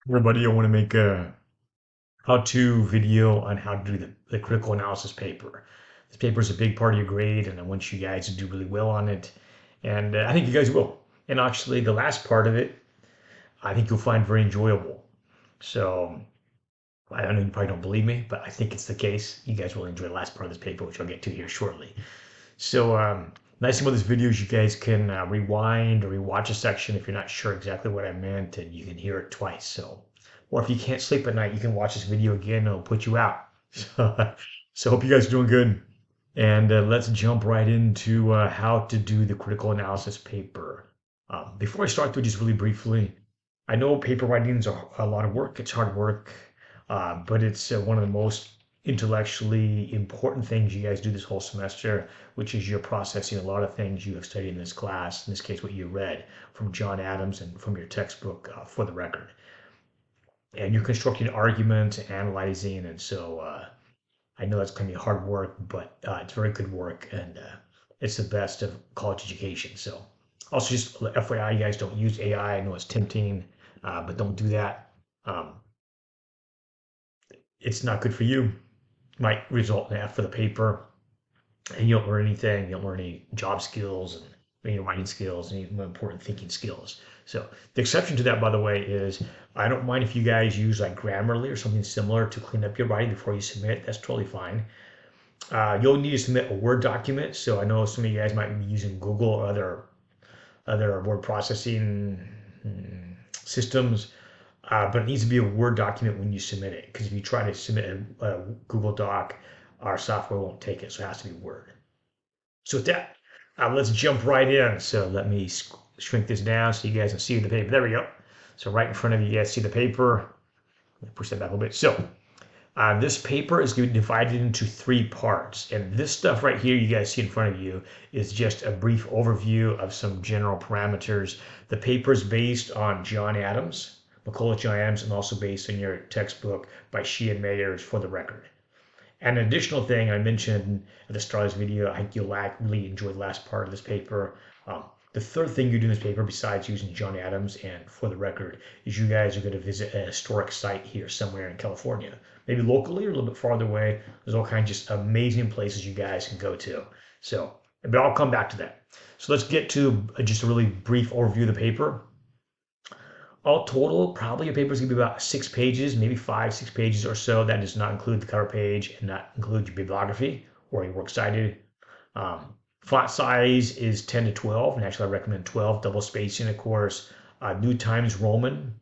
Everybody, I want to make a how-to video on how to do the critical analysis paper. This paper is a big part of your grade, and I want you guys to do really well on it. And I think you guys will. And actually, the last part of it, I think you'll find very enjoyable. So I don't know, you probably don't believe me, but I think it's the case. You guys will enjoy the last part of this paper, which I'll get to here shortly. So nice thing about this video is you guys can rewind or rewatch a section if you're not sure exactly what I meant, and you can hear it twice. So, or if you can't sleep at night, you can watch this video again and it'll put you out. So hope you guys are doing good. And let's jump right into how to do the critical analysis paper. Before I start though, just really briefly, I know paper writing is a lot of work. It's hard work, but it's one of the most intellectually important things you guys do this whole semester, which is you're processing a lot of things you have studied in this class, in this case, what you read from John Adams and from your textbook for the record. And you're constructing arguments, analyzing, and so I know that's going to be hard work, but it's very good work, and it's the best of college education. So also just FYI, you guys don't use AI. I know it's tempting, but don't do that. Um, it's not good for you. Might result in F for the paper, and you don't learn anything. You don't learn any job skills and any writing skills, any more important thinking skills. So the exception to that, by the way, is I don't mind if you guys use like Grammarly or something similar to clean up your writing before you submit. That's totally fine. You'll need to submit a Word document. So I know some of you guys might be using Google or other word processing systems, but it needs to be a Word document when you submit it. Because if you try to submit a Google Doc, our software won't take it, so it has to be Word. So with that, let's jump right in. So let me shrink this down so you guys can see the paper. There we go. So right in front of you, you guys see the paper. Let me push that back a little bit. So this paper is going to be divided into three parts. And this stuff right here you guys see in front of you is just a brief overview of some general parameters. The paper is based on John Adams, McCulloch John Adams, and also based on your textbook by Sheehan Mayers for the record. And an additional thing I mentioned at the start of this video, I think you'll really enjoy the last part of this paper. The third thing you do in this paper, besides using John Adams and for the record, is you guys are going to visit a historic site here somewhere in California. Maybe locally or a little bit farther away. There's all kinds of just amazing places you guys can go to. So, but I'll come back to that. So let's get to just a really brief overview of the paper. All total, probably your paper is going to be about 6 pages, maybe 5, 6 pages or so. That does not include the cover page and not include your bibliography or your works cited. Font size is 10 to 12, and actually I recommend 12, double spacing, of course. New Times Roman.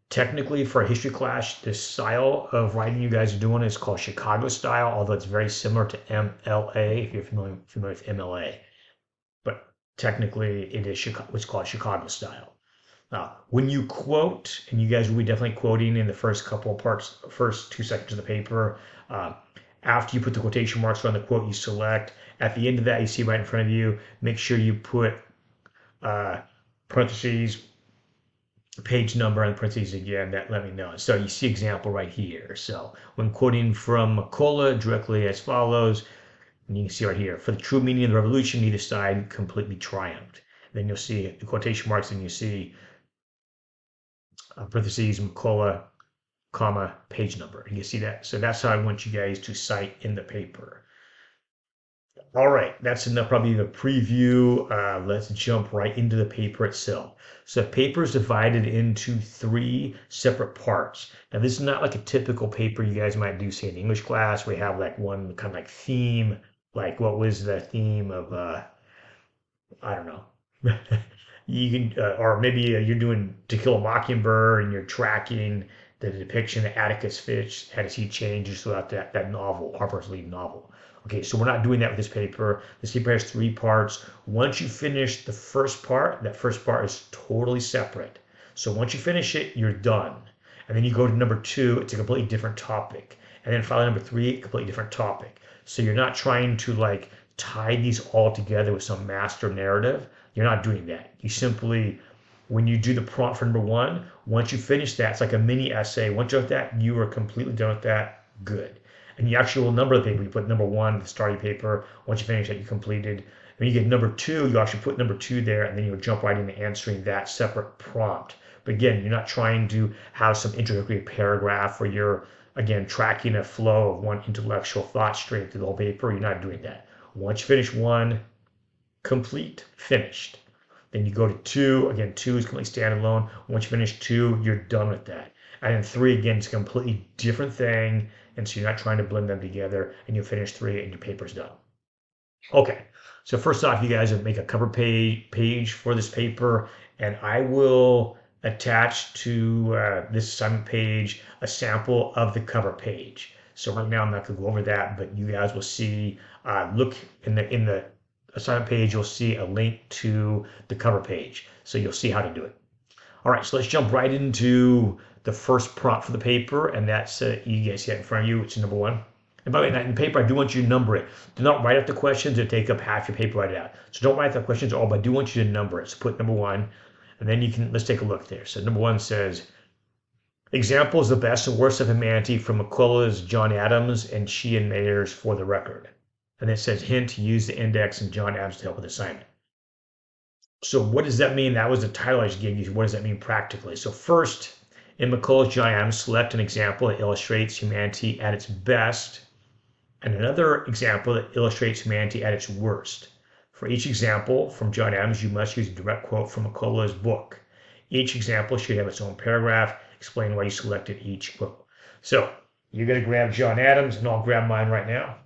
Technically, for a history class, the style of writing you guys are doing is called Chicago style, although it's very similar to MLA, if you're familiar with MLA. But technically, it is what's called Chicago style. When you quote, and you guys will be definitely quoting in the first couple of parts, first 2 seconds of the paper, after you put the quotation marks on the quote you select, at the end of that you see right in front of you, make sure you put parentheses, page number, and parentheses again, that let me know. So you see example right here. So when quoting from McCulloch directly as follows, and you can see right here, for the true meaning of the revolution, neither side completely triumphed. Then you'll see the quotation marks, and you see parentheses, McCulloch, comma, page number. You see that? So that's how I want you guys to cite in the paper. All right, that's enough probably the preview. Let's jump right into the paper itself. So the paper is divided into three separate parts. Now this is not like a typical paper you guys might do, say in English class, where you have like one kind of like theme, like what was the theme of, I don't know. You can, or maybe you're doing To Kill a Mockingbird and you're tracking the depiction of Atticus Finch as he changes throughout that novel, Harper's Lee novel. Okay, so we're not doing that with this paper. This paper has three parts. Once you finish the first part, that first part is totally separate. So once you finish it, you're done. And then you go to number two, it's a completely different topic. And then finally number three, a completely different topic. So you're not trying to like tie these all together with some master narrative. You're not doing that. You simply, when you do the prompt for number one, once you finish that, it's like a mini essay. Once you're at that, you are completely done with that. Good. And you actually will number the paper. You put number one, the starting paper. Once you finish that, you completed. When you get number two, you actually put number two there, and then you'll jump right into answering that separate prompt But again, you're not trying to have some introductory paragraph where you're, again, tracking a flow of one intellectual thought stream through the whole paper. You're not doing that. Once you finish one, complete, finished. Then you go to two. Again, two is completely standalone. Once you finish two, you're done with that. And then three, again, it's a completely different thing. And so you're not trying to blend them together. And you finish three and your paper's done. Okay, so first off, you guys make a cover page for this paper. And I will attach to this assignment page a sample of the cover page. So right now I'm not going to go over that, but you guys will see, look in the assignment page, you'll see a link to the cover page. So you'll see how to do it. All right, so let's jump right into the first prompt for the paper, and that's, you guys see it in front of you, it's number one. And by the way, in the paper, I do want you to number it. Do not write out the questions or take up half your paper, write it out. So don't write the questions at all, but I do want you to number it. So put number one, and then you can, let's take a look there. So number one says, examples of the best and worst of humanity from McCullough's John Adams and Sheehan Mayer's For the Record. And it says, hint, use the index and John Adams to help with the assignment. So what does that mean? That was the title I just gave you. What does that mean practically? So first, in McCullough's John Adams, select an example that illustrates humanity at its best and another example that illustrates humanity at its worst. For each example from John Adams, you must use a direct quote from McCullough's book. Each example should have its own paragraph explaining why you selected each quote. So you're going to grab John Adams, and I'll grab mine right now.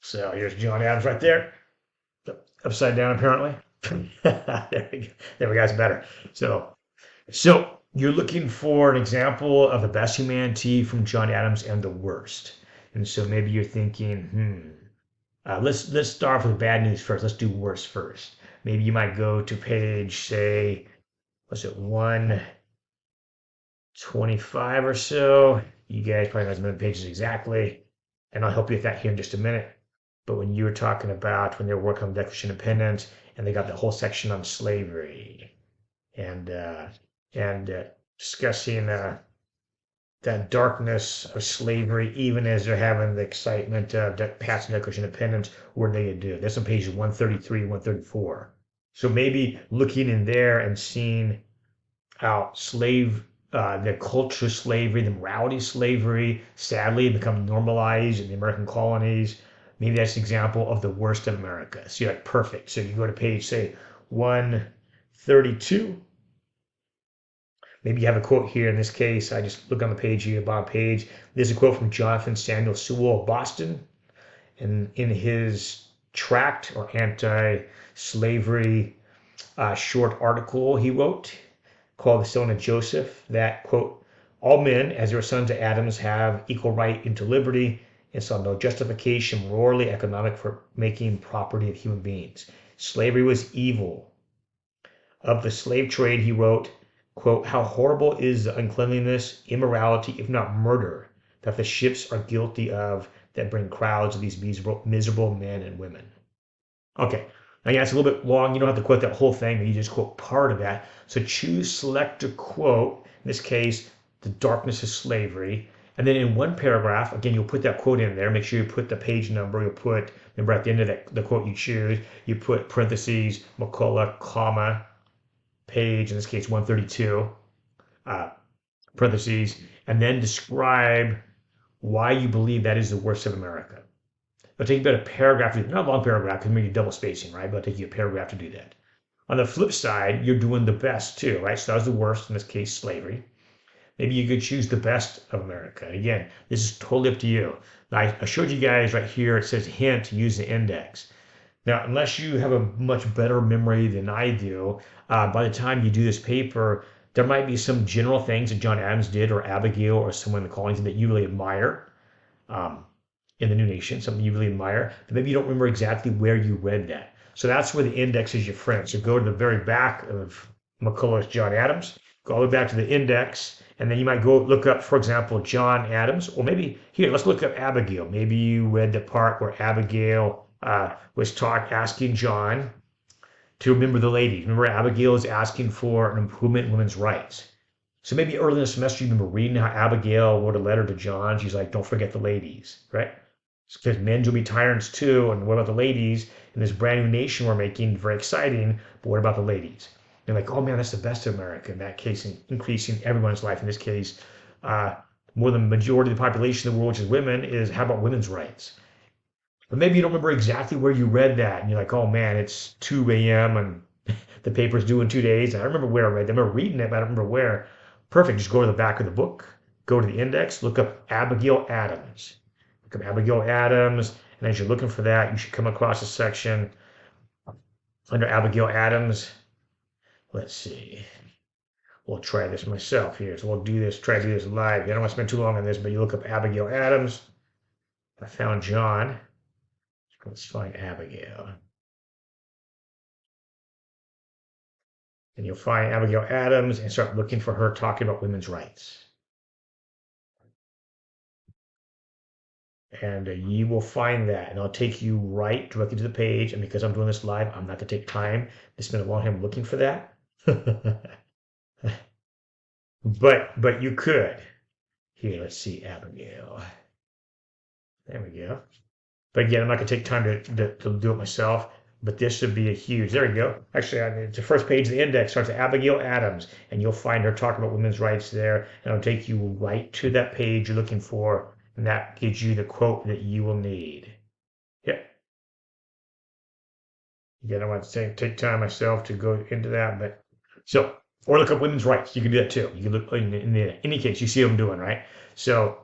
So here's John Adams right there, upside down apparently. There we go. There we go. It's better. So you're looking for an example of the best humanity from John Adams and the worst. And so maybe you're thinking, let's start with the bad news first. Let's do worst first. Maybe you might go to page, say, what's it, 125 or so. You guys probably know as many pages exactly, and I'll help you with that here in just a minute. But when you were talking about when they were working on the Declaration of Independence, and they got the whole section on slavery, and discussing that darkness of slavery, even as they're having the excitement of passing the Declaration of Independence, what are they going to do? That's on pages 133 and 134. So maybe looking in there and seeing how the culture of slavery, the morality of slavery, sadly become normalized in the American colonies. Maybe that's an example of the worst of America. So you're like, perfect. So you go to page, say, 132. Maybe you have a quote here. In this case, I just look on the page here, bottom page. There's a quote from Jonathan Samuel Sewall of Boston. And in his tract or anti-slavery short article he wrote called The Son of Joseph, that, quote, all men, as their sons of Adams, have equal right into liberty and saw no justification morally economic for making property of human beings. Slavery was evil. Of the slave trade, he wrote, quote, how horrible is the uncleanliness, immorality, if not murder, that the ships are guilty of that bring crowds of these miserable men and women. Okay, now yeah, it's a little bit long. You don't have to quote that whole thing, but you just quote part of that. So select a quote, in this case, the darkness of slavery. And then in one paragraph, again, you'll put that quote in there. Make sure you put the page number. You'll put, remember at the end of the quote you choose, you put parentheses, McCullough, comma, page, in this case 132, parentheses, and then describe why you believe that is the worst of America. It'll take you about a paragraph, not a long paragraph, because maybe double spacing, right? But it'll take you a paragraph to do that. On the flip side, you're doing the best too, right? So that was the worst, in this case, slavery. Maybe you could choose the best of America. Again, this is totally up to you. I showed you guys right here, it says hint, use the index. Now, unless you have a much better memory than I do, by the time you do this paper, there might be some general things that John Adams did or Abigail or someone in the Collington that you really admire in the New Nation, something you really admire, but maybe you don't remember exactly where you read that. So that's where the index is your friend. So go to the very back of McCullough's John Adams, go all the way back to the index, and then you might go look up, for example, John Adams, or maybe here, let's look up Abigail. Maybe you read the part where Abigail was asking John to remember the ladies. Remember, Abigail is asking for an improvement in women's rights. So maybe early in the semester, you remember reading how Abigail wrote a letter to John. She's like, don't forget the ladies, right? because men will be tyrants too. And what about the ladies? In this brand new nation we're making, very exciting. But what about the ladies? They're like, oh man, that's the best of America. In that case, increasing everyone's life. In this case, uh, more than the majority of the population of the world, which is women, is how about women's rights? But maybe you don't remember exactly where you read that, and you're like, oh man, it's 2 a.m. and the paper's due in 2 days. I remember where I read it. I remember reading it, but I don't remember where. Perfect. Just go to the back of the book, go to the index, look up Abigail Adams. Look up Abigail Adams, and as you're looking for that, you should come across a section under Abigail Adams. Let's see. We'll try this myself here. So we'll do this, try to do this live. I don't want to spend too long on this, but you look up Abigail Adams. I found John. Let's find Abigail. And you'll find Abigail Adams and start looking for her talking about women's rights. And you will find that, and I'll take you right directly to the page. And because I'm doing this live, I'm not going to take time to spend a long time looking for that. but you could. Here, let's see, Abigail. There we go. But again, I'm not going to take time to do it myself. But this should be a huge. There we go. Actually, it's the first page of the index starts with Abigail Adams, and you'll find her talking about women's rights there. And it'll take you right to that page you're looking for, and that gives you the quote that you will need. Yep. Again, I want to take time myself to go into that, but so or look up women's rights. You can do that too. You can look in any case. You see what I'm doing, right? So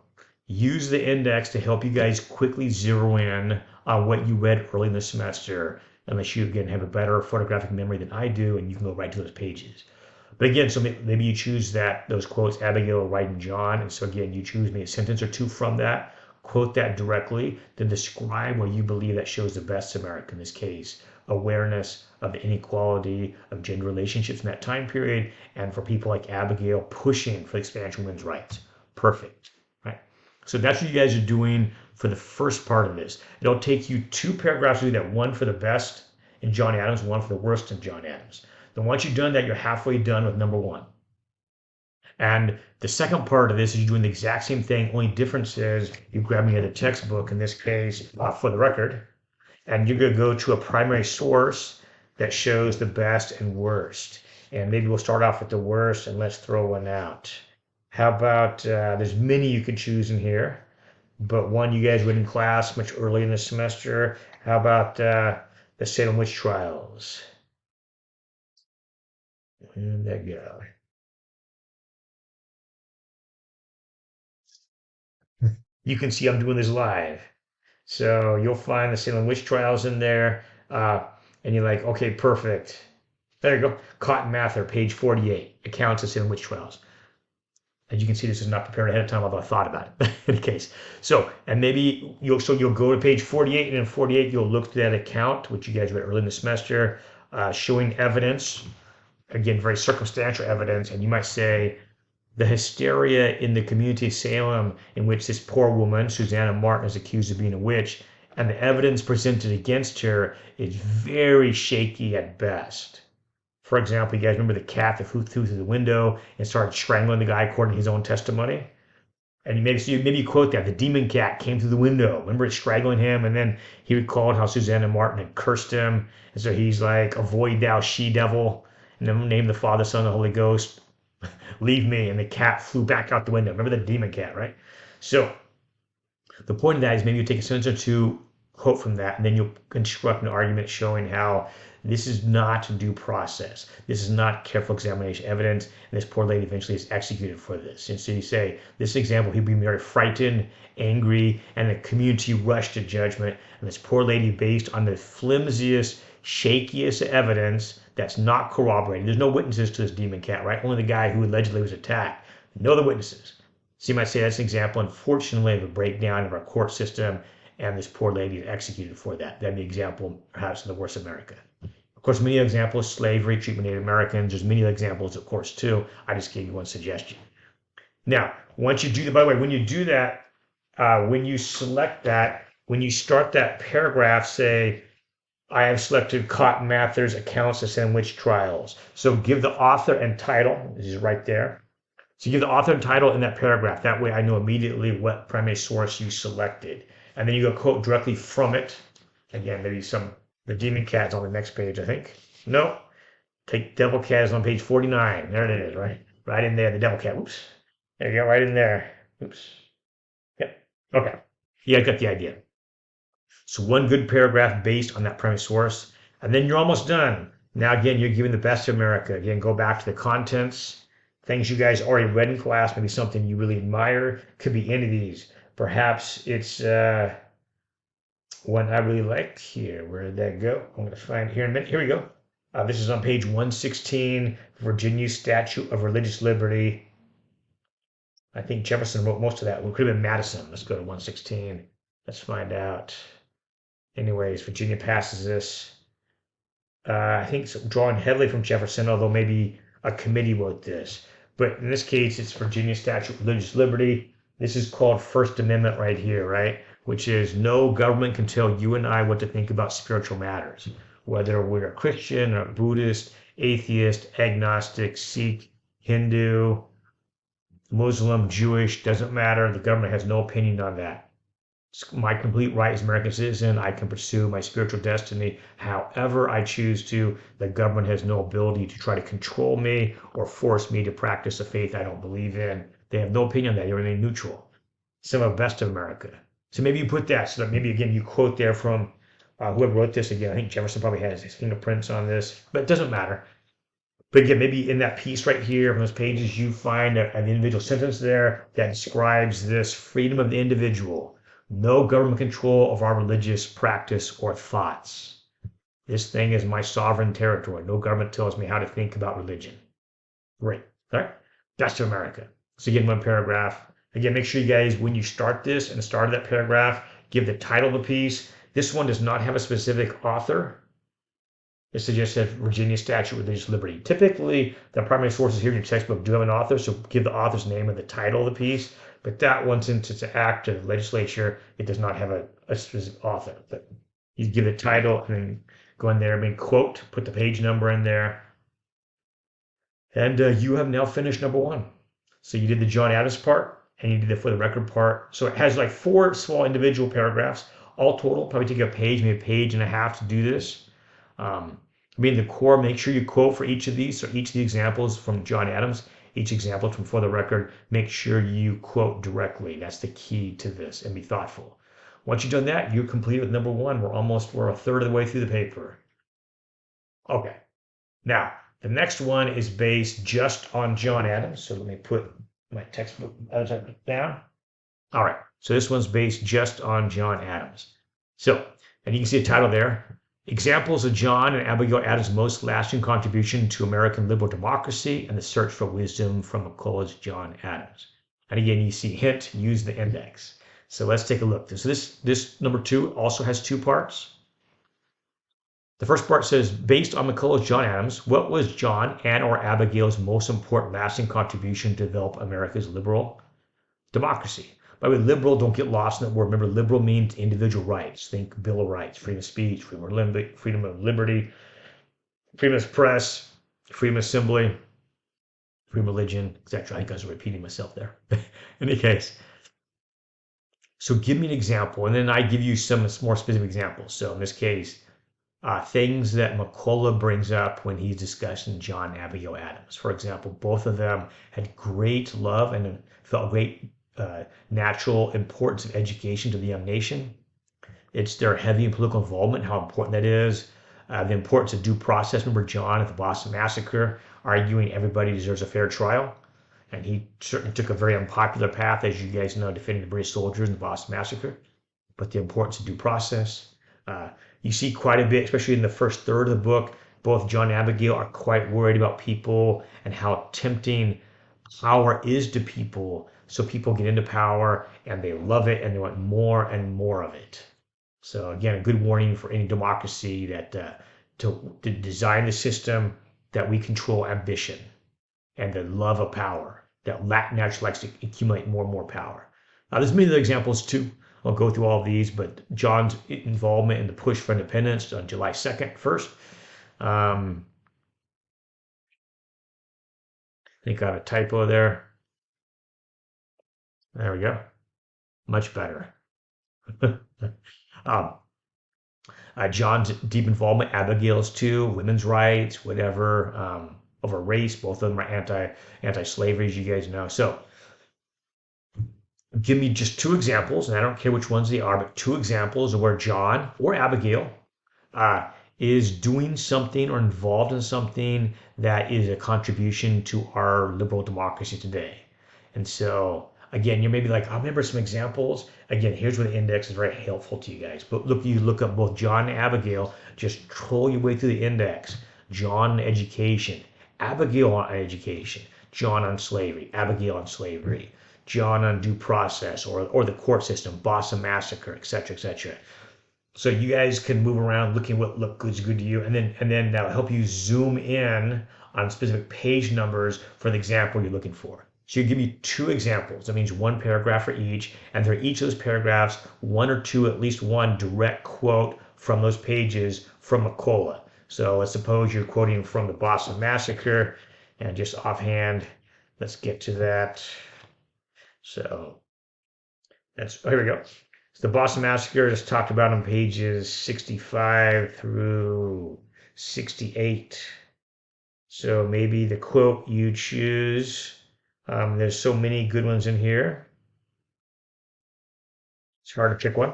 use the index to help you guys quickly zero in on what you read early in the semester, unless you again have a better photographic memory than I do, and you can go right to those pages. But again, so maybe you choose those quotes, Abigail, Wright, and John, and so again, you choose maybe a sentence or two from that, quote that directly, then describe what you believe that shows the best America in this case, awareness of the inequality of gender relationships in that time period, and for people like Abigail pushing for the expansion of women's rights. Perfect, right? So that's what you guys are doing for the first part of this. It'll take you 2 paragraphs to do that, one for the best in John Adams, one for the worst in John Adams. Then once you've done that, you're halfway done with number 1. And the second part of this is you're doing the exact same thing, only difference is you're grabbing a textbook, in this case, for the record, and you're going to go to a primary source that shows the best and worst. And maybe we'll start off with the worst, and let's throw one out. How about, there's many you could choose in here, but one you guys read in class much early in the semester. How about the Salem witch trials? And there you go. You can see I'm doing this live. So you'll find the Salem witch trials in there, and you're like, okay, perfect. There you go. Cotton Mather, page 48, accounts of Salem witch trials. As you can see, this is not prepared ahead of time, although I thought about it in any case. So, and maybe you'll go to page 48, and in 48, you'll look to that account, which you guys read early in the semester, showing evidence, again, very circumstantial evidence, and you might say, the hysteria in the community of Salem in which this poor woman, Susanna Martin, is accused of being a witch, and the evidence presented against her is very shaky at best. For example, you guys remember the cat that flew through the window and started strangling the guy according to his own testimony? And maybe you quote that. The demon cat came through the window. Remember it strangling him? And then he recalled how Susanna Martin had cursed him. And so he's like, avoid thou she-devil. And then name the Father, Son, and the Holy Ghost. Leave me. And the cat flew back out the window. Remember the demon cat, right? So the point of that is maybe you take a sentence or two, quote from that, and then you'll construct an argument showing how this is not due process. This is not careful examination evidence, and this poor lady eventually is executed for this. And so you say, this example, he'd be very frightened, angry, and the community rushed to judgment. And this poor lady, based on the flimsiest, shakiest evidence that's not corroborated. There's no witnesses to this demon cat, right? Only the guy who allegedly was attacked. No other witnesses. So you might say that's an example, unfortunately, of a breakdown of our court system, and this poor lady is executed for that. That'd be an example, perhaps, in the worst America. Of course, many examples, slavery, treatment of Native Americans. There's many examples, of course, too. I just gave you one suggestion. Now, once you do that, by the way, when you do that, when you select that, when you start that paragraph, say, I have selected Cotton Mather's accounts of Salem witch trials. So give the author and title. This is right there. So give the author and title in that paragraph. That way I know immediately what primary source you selected. and then you go quote directly from it. Again, maybe the demon cat's on the next page, I think. No, take devil cat is on page 49. There it is, right in there, the devil cat. Oops. There you go, right in there. Oops. Yep. Okay. Yeah, I got the idea. So one good paragraph based on that primary source, and then you're almost done. Now, again, you're giving the best of America. Again, go back to the contents, things you guys already read in class, maybe something you really admire. Could be any of these. Perhaps it's one I really like here. Where did that go? I'm going to find it here in a minute. Here we go. This is on page 116, Virginia Statute of Religious Liberty. I think Jefferson wrote most of that. Well, it could have been Madison. Let's go to 116. Let's find out. Anyways, Virginia passes this. I think it's drawn heavily from Jefferson, although maybe a committee wrote this. But in this case, it's Virginia Statute of Religious Liberty. This is called First Amendment right here, right? Which is no government can tell you and I what to think about spiritual matters, whether we're a Christian or Buddhist, atheist, agnostic, Sikh, Hindu, Muslim, Jewish, doesn't matter. The government has no opinion on that. It's my complete right as an American citizen. I can pursue my spiritual destiny however I choose to. The government has no ability to try to control me or force me to practice a faith I don't believe in. They have no opinion on that. They remain neutral. Some of the best of America. So maybe you put that so that maybe again you quote there from whoever wrote this again. I think Jefferson probably has his fingerprints on this, but it doesn't matter. But again, maybe in that piece right here, from those pages, you find an individual sentence there that describes this freedom of the individual. No government control of our religious practice or thoughts. This thing is my sovereign territory. No government tells me how to think about religion. Great. All right. That's to America. So again, one paragraph. Again, make sure you guys, when you start this and the start of that paragraph, give the title of the piece. This one does not have a specific author. It suggests that Virginia Statute of Religious Liberty. Typically, the primary sources here in your textbook do have an author, so give the author's name and the title of the piece. But that one, since it's an act of legislature, it does not have a specific author. But you give the title and then go in there, quote, put the page number in there. And you have now finished number one. So you did the John Adams part, and you did the for the record part. So it has like 4 small individual paragraphs. All total, probably take a page, maybe a page and a half to do this. The core, make sure you quote for each of these. So each of the examples from John Adams, each example from For the Record, make sure you quote directly. That's the key to this, and be thoughtful. Once you've done that, you're complete with number one. We're a third of the way through the paper. Okay. Now, the next one is based just on John Adams. So let me put my textbook down. All right. So this one's based just on John Adams. So, and you can see the title there. Examples of John and Abigail Adams' most lasting contribution to American liberal democracy and the search for wisdom from McCullough's John Adams. And again, you see hint, use the index. So let's take a look. So this number 2 also has 2 parts. The first part says, based on McCullough's John Adams, what was John and or Abigail's most important lasting contribution to develop America's liberal democracy? By the way, liberal, don't get lost in that word. Remember, liberal means individual rights. Think Bill of Rights, freedom of speech, freedom of liberty, freedom of press, freedom of assembly, freedom of religion, etc. I think I was repeating myself there. In any case, so give me an example, and then I give you some more specific examples. So in this case, things that McCullough brings up when he's discussing John and Abigail Adams. For example, both of them had great love and felt great natural importance of education to the young nation. It's their heavy in political involvement, how important that is. The importance of due process. Remember John at the Boston Massacre arguing everybody deserves a fair trial. And he certainly took a very unpopular path, as you guys know, defending the British soldiers in the Boston Massacre. But the importance of due process. You see quite a bit, especially in the first third of the book, both John and Abigail are quite worried about people and how tempting power is to people. So people get into power and they love it and they want more and more of it. So again, a good warning for any democracy that to design the system that we control ambition and the love of power, that naturally likes to accumulate more and more power. There's many other examples too. I'll go through all of these, but John's involvement in the push for independence on July 2nd, 1st. I think I have a typo there. There we go. Much better. um, John's deep involvement, Abigail's too, women's rights, whatever, over race. Both of them are anti-slavery, as you guys know. So give me just two examples, and I don't care which ones they are, but two examples of where John or Abigail uh, is doing something or involved in something that is a contribution to our liberal democracy today. And so, again, you may be like, I remember some examples. Again, here's where the index is very helpful to you guys. But look, you look up both John and Abigail, just troll your way through the index. John on education, Abigail on education, John on slavery, Abigail on slavery, John on due process or the court system, Boston Massacre, etc., etc. So you guys can move around looking what looks good to you, and then that'll help you zoom in on specific page numbers for the example you're looking for. So you give me two examples. That means one paragraph for each, and for each of those paragraphs, one or two, at least one direct quote from those pages from McCullough. So let's suppose you're quoting from the Boston Massacre, and just offhand, let's get to that. So here we go. So the Boston Massacre is talked about on pages 65 through 68. So maybe the quote you choose. There's so many good ones in here. It's hard to pick one.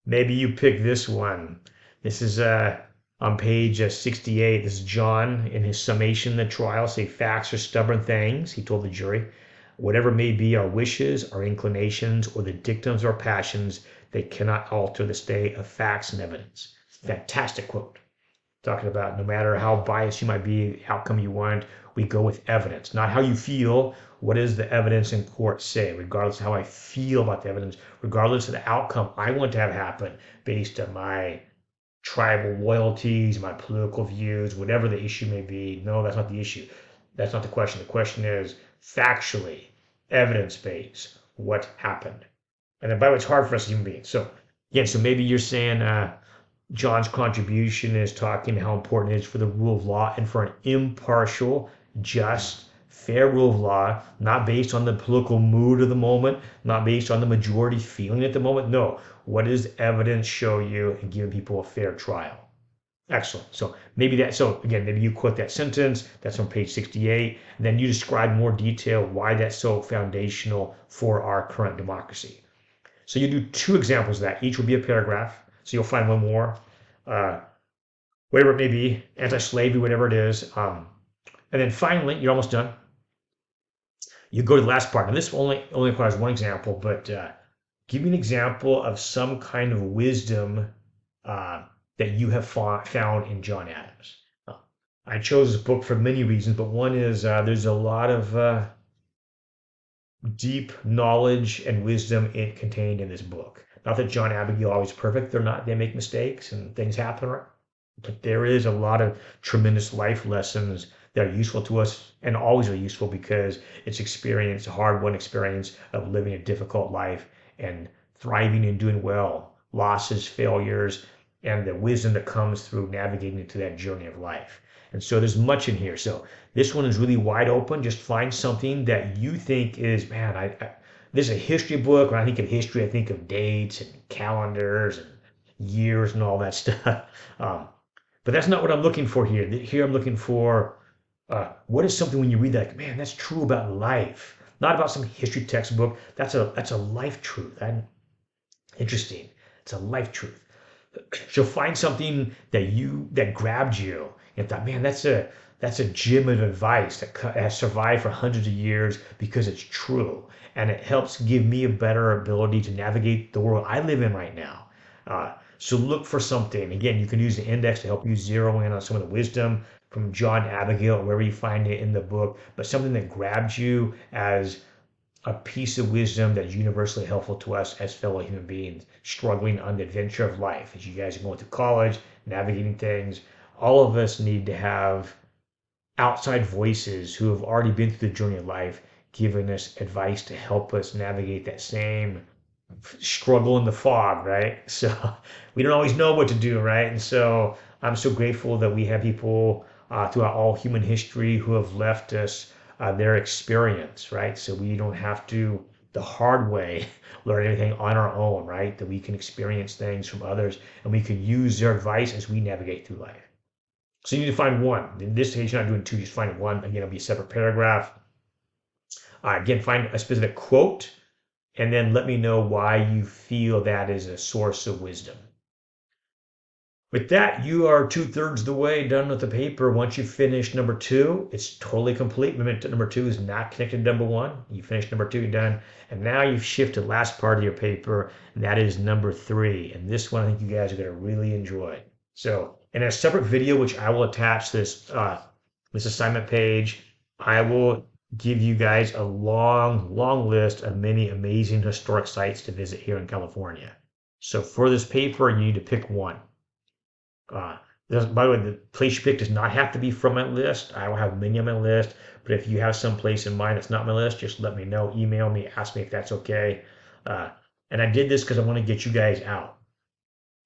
Maybe you pick this one. This is on page 68. This is John in his summation of the trial. Say facts are stubborn things, he told the jury. Whatever may be our wishes, our inclinations, or the dictums of our passions, they cannot alter the state of facts and evidence. Fantastic quote. Talking about no matter how biased you might be, the outcome you want, we go with evidence, not how you feel. What does the evidence in court say? Regardless of how I feel about the evidence, regardless of the outcome I want to have happen based on my tribal loyalties, my political views, whatever the issue may be. No, that's not the issue. That's not the question. The question is factually, evidence-based, what happened. And then by the way, it's hard for us as human beings. So again, so maybe you're saying John's contribution is talking how important it is for the rule of law and for an impartial, just, fair rule of law, not based on the political mood of the moment, not based on the majority feeling at the moment. No, what does evidence show you in giving people a fair trial? Excellent. So maybe you quote that sentence, that's on page 68, and then you describe in more detail why that's so foundational for our current democracy. So you do two examples of that. Each will be a paragraph. So you'll find one more, whatever it may be, anti-slavery, whatever it is. And then finally, you're almost done. You go to the last part. Now this only requires one example, but give me an example of some kind of wisdom that you have found in John Adams. I chose this book for many reasons, but one is there's a lot of deep knowledge and wisdom contained in this book. Not that John and Abigail are always perfect. They're not. They make mistakes and things happen. But there is a lot of tremendous life lessons that are useful to us and always are useful because it's experience, a hard-won experience of living a difficult life and thriving and doing well, losses, failures, and the wisdom that comes through navigating into that journey of life. And so there's much in here. So this one is really wide open. Just find something that you think is, man, this is a history book. When I think of history, I think of dates and calendars and years and all that stuff. But that's not what I'm looking for here. Here I'm looking for what is something when you read that, man, that's true about life. Not about some history textbook. That's a life truth. Interesting. It's a life truth. So find something that grabbed you and thought, man, that's a gem of advice that has survived for hundreds of years because it's true. And it helps give me a better ability to navigate the world I live in right now. So look for something. Again, you can use the index to help you zero in on some of the wisdom from John Abigail, wherever you find it in the book, but something that grabs you as a piece of wisdom that is universally helpful to us as fellow human beings struggling on the adventure of life. As you guys are going through college, navigating things, all of us need to have outside voices who have already been through the journey of life giving us advice to help us navigate that same struggle in the fog, right? So we don't always know what to do, right? And so I'm so grateful that we have people throughout all human history who have left us their experience, right? So we don't have to the hard way, learn everything on our own, right? That we can experience things from others and we can use their advice as we navigate through life. So you need to find one. In this case, you're not doing two, just find one. Again, it'll be a separate paragraph. Again, find a specific quote and then let me know why you feel that is a source of wisdom. With that, you are 2/3 the way done with the paper. Once you finish number 2, it's totally complete. Remember, number 2 is not connected to number 1. You finish number 2, you're done. And now you've shifted to the last part of your paper, and that is number 3. And this one I think you guys are going to really enjoy. So in a separate video, which I will attach this assignment page, I will give you guys a long list of many amazing historic sites to visit here in California. So for this paper, you need to pick one. By the way, the place you pick does not have to be from my list. I will have many on my list, but if you have some place in mind that's not my list, just let me know. Email me, ask me if that's okay. And I did this because I want to get you guys out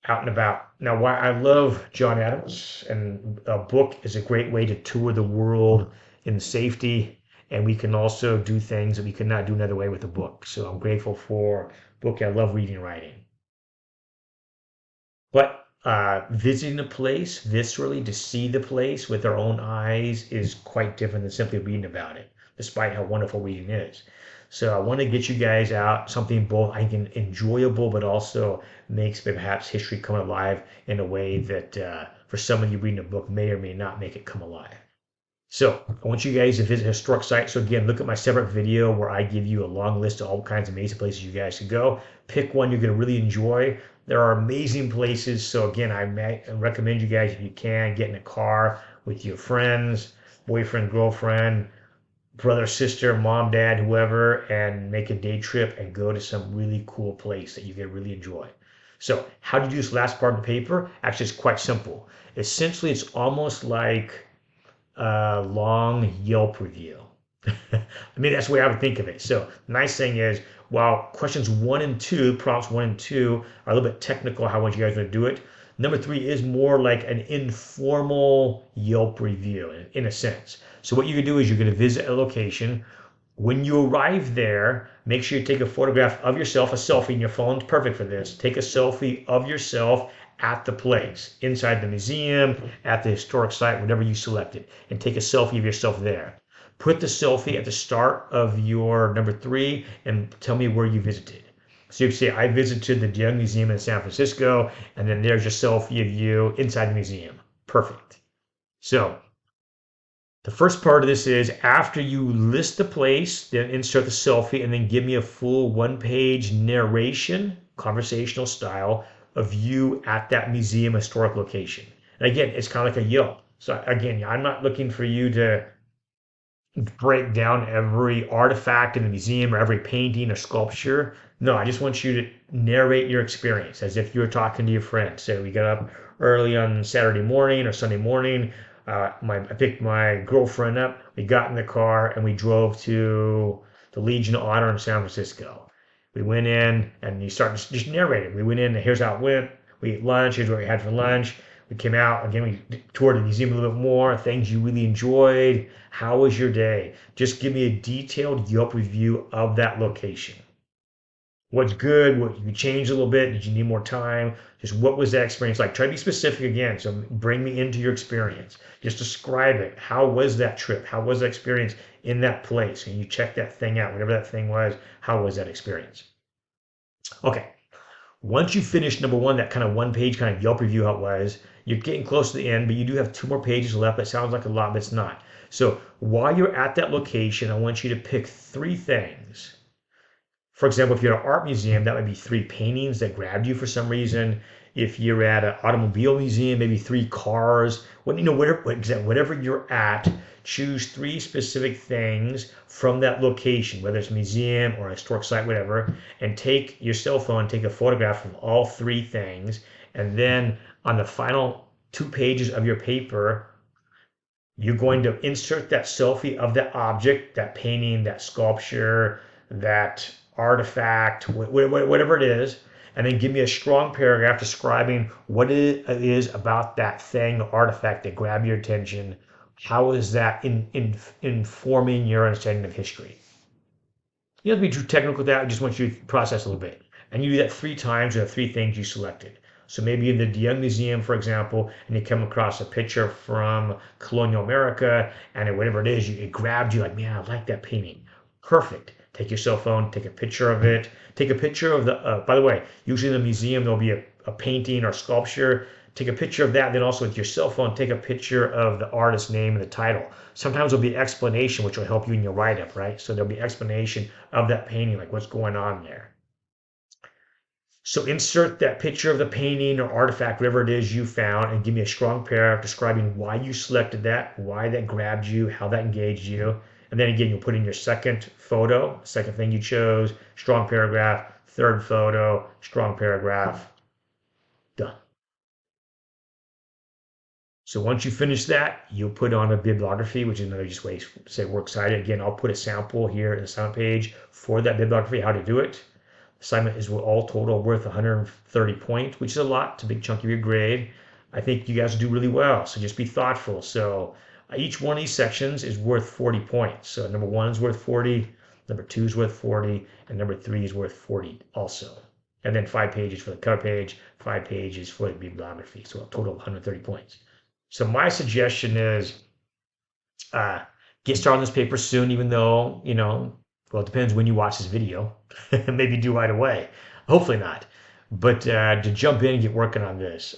and about. Now, why I love John Adams, and a book is a great way to tour the world in safety, and we can also do things that we could not do another way with a book. So I'm grateful for a book. I love reading and writing. But visiting a place viscerally to see the place with our own eyes is quite different than simply reading about it, despite how wonderful reading is. So I want to get you guys out something both I think enjoyable, but also makes perhaps history come alive in a way that for some of you reading a book may or may not make it come alive. So I want you guys to visit historic sites. So again, look at my separate video where I give you a long list of all kinds of amazing places you guys can go. Pick one you're going to really enjoy. There are amazing places. So again, I recommend you guys, if you can, get in a car with your friends, boyfriend, girlfriend, brother, sister, mom, dad, whoever, and make a day trip and go to some really cool place that you can really enjoy. So how do you do this last part of the paper? Actually, it's quite simple. Essentially, it's almost like a long Yelp review. I mean, that's the way I would think of it. So the nice thing is, while questions 1 and 2, prompts 1 and 2 are a little bit technical, how much you guys want to do it, number 3 is more like an informal Yelp review in a sense. So what you can do is you're going to visit a location. When you arrive there, make sure you take a photograph of yourself, a selfie, and your phone's perfect for this. Take a selfie of yourself at the place, inside the museum, at the historic site, whatever you selected, and take a selfie of yourself there. Put the selfie at the start of your number 3 and tell me where you visited. So you can say, I visited the Young Museum in San Francisco, and then there's a selfie of you inside the museum. Perfect. So the first part of this is after you list the place, then insert the selfie, and then give me a full 1-page narration, conversational style, of you at that museum historic location. And again, it's kind of like a Yelp. So again, I'm not looking for you to break down every artifact in the museum or every painting or sculpture. No, I just want you to narrate your experience as if you were talking to your friend. So we got up early on Saturday morning or Sunday morning. I picked my girlfriend up. We got in the car and we drove to the Legion of Honor in San Francisco. We went in and you start just narrating. We went in and here's how it went. We ate lunch. Here's what we had for lunch. We came out, again, we toured the museum a little bit more, things you really enjoyed. How was your day? Just give me a detailed Yelp review of that location. What's good? What you changed a little bit? Did you need more time? Just what was that experience like? Try to be specific again. So bring me into your experience. Just describe it. How was that trip? How was that experience in that place? And you check that thing out, whatever that thing was. How was that experience? Okay. Once you finish number 1, that kind of 1-page kind of Yelp review how it was, you're getting close to the end, but you do have 2 more pages left. That sounds like a lot, but it's not. So while you're at that location, I want you to pick 3 things. For example, if you're at an art museum, that might be 3 paintings that grabbed you for some reason. If you're at an automobile museum, maybe 3 cars. Whatever you're at, choose 3 specific things from that location, whether it's a museum or a historic site, whatever, and take your cell phone, take a photograph of all 3 things, and then on the final 2 pages of your paper, you're going to insert that selfie of that object, that painting, that sculpture, that artifact, whatever it is, and then give me a strong paragraph describing what it is about that thing, artifact that grabbed your attention. How is that informing your understanding of history? You don't have to be too technical with that. I just want you to process a little bit. And you do that 3 times with the 3 things you selected. So maybe in the De Young Museum, for example, and you come across a picture from colonial America, and whatever it is, it grabbed you like, man, I like that painting. Perfect. Take your cell phone, take a picture of it. Take a picture of the, by the way, usually in the museum, there'll be a painting or sculpture. Take a picture of that. Then also with your cell phone, take a picture of the artist's name and the title. Sometimes there'll be an explanation, which will help you in your write-up, right? So there'll be explanation of that painting, like what's going on there. So insert that picture of the painting or artifact, whatever it is you found, and give me a strong paragraph describing why you selected that, why that grabbed you, how that engaged you. And then again, you'll put in your second photo, second thing you chose, strong paragraph, third photo, strong paragraph, done. So once you finish that, you'll put on a bibliography, which is another just way to say works cited. Again, I'll put a sample here in the assignment page for that bibliography, how to do it. Assignment is all total worth 130 points, which is a lot. It's a big chunk of your grade. I think you guys will do really well, so just be thoughtful. So each one of these sections is worth 40 points. So number 1 is worth 40, number 2 is worth 40, and number 3 is worth 40 also. And then 5 pages for the cover page, 5 pages for the bibliography. So a total of 130 points. So my suggestion is get started on this paper soon, even though, well, it depends when you watch this video. Maybe do right away. Hopefully not. But to jump in and get working on this.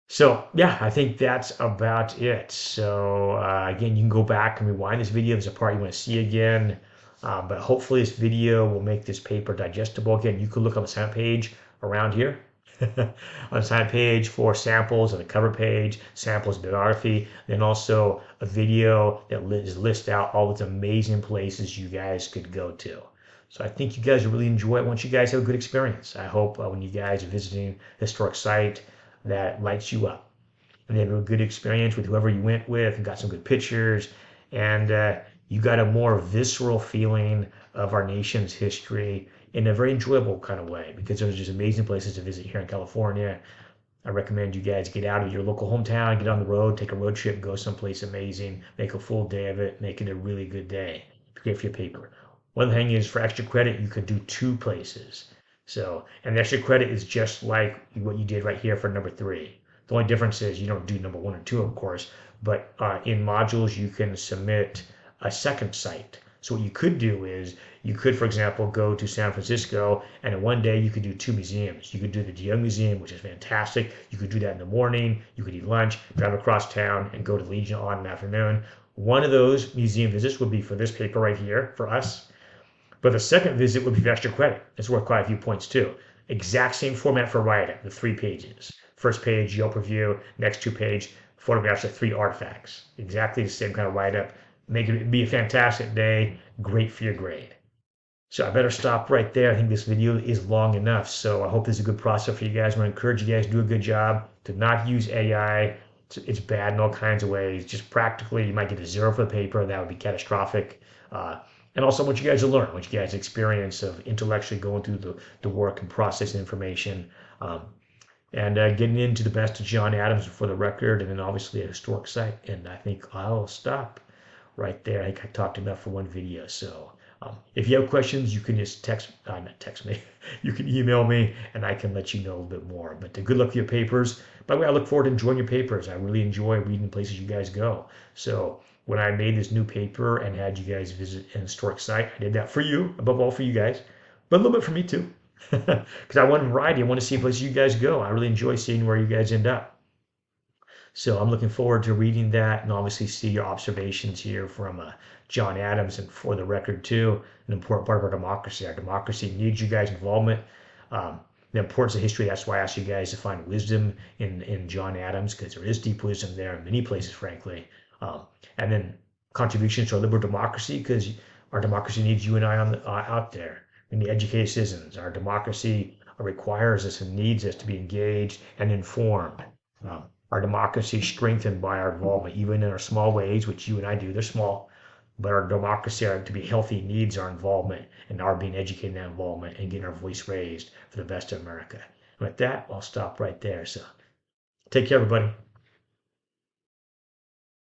So yeah, I think that's about it. So again, you can go back and rewind this video if there's a part you want to see again. But hopefully this video will make this paper digestible. Again, you can look on the assignment page around here. On the assignment page for samples on the cover page, samples bibliography, then also a video that lists out all these amazing places you guys could go to. So I think you guys will really enjoy it once you guys have a good experience. I hope when you guys are visiting a historic site that lights you up and they have a good experience with whoever you went with and got some good pictures and you got a more visceral feeling of our nation's history in a very enjoyable kind of way because there's just amazing places to visit here in California. I recommend you guys get out of your local hometown, get on the road, take a road trip, go someplace amazing, make a full day of it, make it a really good day. Great for your paper. One thing is for extra credit, you could do 2 places. So, and the extra credit is just like what you did right here for number 3. The only difference is you don't do number 1 or 2, of course, but in modules, you can submit a second site. So what you could do is you could, for example, go to San Francisco and in one day you could do 2 museums. You could do the De Young Museum, which is fantastic. You could do that in the morning. You could eat lunch, drive across town, and go to the Legion on in the afternoon. One of those museum visits would be for this paper right here for us. But the second visit would be for extra credit. It's worth quite a few points too. Exact same format for writing, the 3 pages. First page, Yelp review. Next 2 page, photographs of 3 artifacts. Exactly the same kind of write-up. Make it be a fantastic day. Great for your grade. So I better stop right there. I think this video is long enough. So I hope this is a good process for you guys. I want to encourage you guys to do a good job. To not use AI. It's bad in all kinds of ways. Just practically, you might get a 0 for the paper. That would be catastrophic. And also I want you guys to learn, I want you guys to experience of intellectually going through the work and processing information. And getting into the best of John Adams for the record, and then obviously a historic site. And I think I'll stop right there. I think I talked enough for one video. So if you have questions, you can just not text me. You can email me, and I can let you know a little bit more. But good luck with your papers. By the way, I look forward to enjoying your papers. I really enjoy reading the places you guys go. So when I made this new paper and had you guys visit an historic site, I did that for you, above all for you guys, but a little bit for me too. Because I want variety. I want to see places you guys go. I really enjoy seeing where you guys end up. So I'm looking forward to reading that and obviously see your observations here from John Adams and for the record too, an important part of our democracy. Our democracy needs you guys' involvement. The importance of history, that's why I asked you guys to find wisdom in John Adams because there is deep wisdom there in many places, frankly. And then contributions to our liberal democracy because our democracy needs you and I out there. We need educated citizens. Our democracy requires us and needs us to be engaged and informed. Our democracy is strengthened by our involvement, even in our small ways, which you and I do. They're small, but our democracy, to be healthy, needs our involvement and our being educated in that involvement and getting our voice raised for the best of America. And with that, I'll stop right there. So take care, everybody.